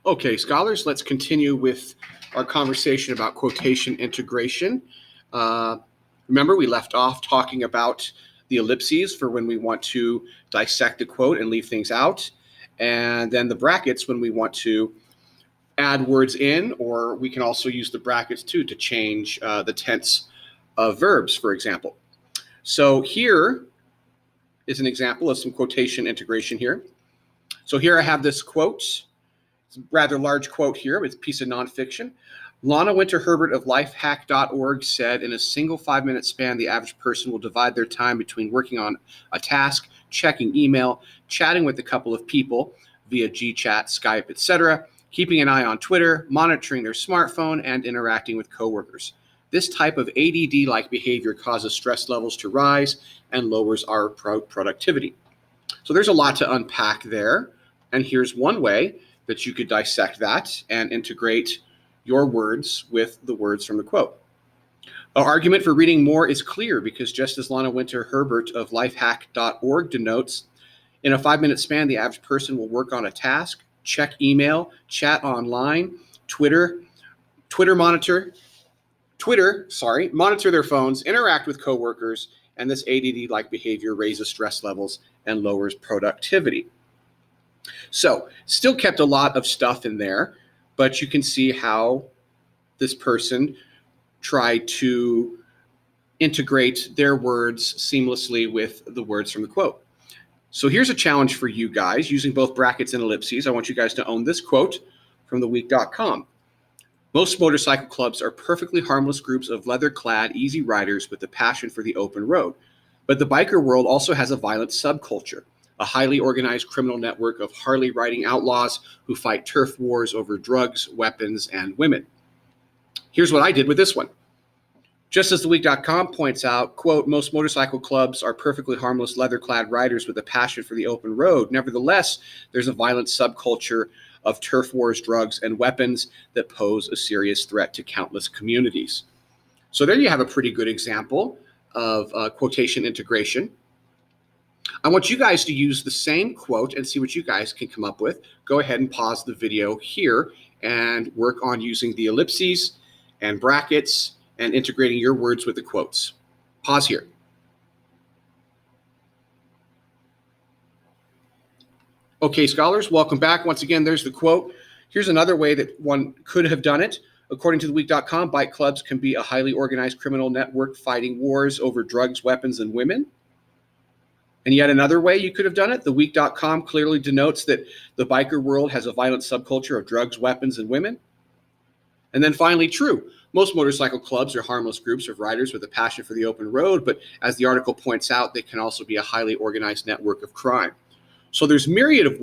Okay, scholars, let's continue with our conversation about quotation integration. Remember, we left off talking about the ellipses for when we want to dissect a quote and leave things out, and then the brackets when we want to add words in, or we can also use the brackets too to change the tense of verbs, for example. So here is an example of some quotation integration here. So here I have this quote. It's a rather large quote here. It's a piece of nonfiction. Lana Winter Herbert of lifehack.org said, in a single 5-minute span, the average person will divide their time between working on a task, checking email, chatting with a couple of people via GChat, Skype, etc., keeping an eye on Twitter, monitoring their smartphone, and interacting with coworkers. This type of ADD-like behavior causes stress levels to rise and lowers our productivity. So there's a lot to unpack there. And here's one way that you could dissect that and integrate your words with the words from the quote. Our argument for reading more is clear because just as Lana Winter Herbert of lifehack.org denotes, in a 5-minute span, the average person will work on a task, check email, chat online, monitor their phones, interact with coworkers, and this ADD-like behavior raises stress levels and lowers productivity. So, still kept a lot of stuff in there, but you can see how this person tried to integrate their words seamlessly with the words from the quote. So here's a challenge for you guys using both brackets and ellipses. I want you guys to own this quote from theweek.com. Most motorcycle clubs are perfectly harmless groups of leather-clad, easy riders with a passion for the open road. But the biker world also has a violent subculture, a highly organized criminal network of Harley-riding outlaws who fight turf wars over drugs, weapons, and women. Here's what I did with this one. Just as theweek.com points out, quote, most motorcycle clubs are perfectly harmless leather-clad riders with a passion for the open road. Nevertheless, there's a violent subculture of turf wars, drugs, and weapons that pose a serious threat to countless communities. So there you have a pretty good example of quotation integration. I want you guys to use the same quote and see what you guys can come up with. Go ahead and pause the video here and work on using the ellipses and brackets and integrating your words with the quotes. Pause here. Okay, scholars, welcome back. Once again, there's the quote. Here's another way that one could have done it. According to theweek.com, bike clubs can be a highly organized criminal network fighting wars over drugs, weapons, and women. And yet another way you could have done it, theweek.com clearly denotes that the biker world has a violent subculture of drugs, weapons, and women. And then finally, true. Most motorcycle clubs are harmless groups of riders with a passion for the open road, but as the article points out, they can also be a highly organized network of crime. So there's myriad of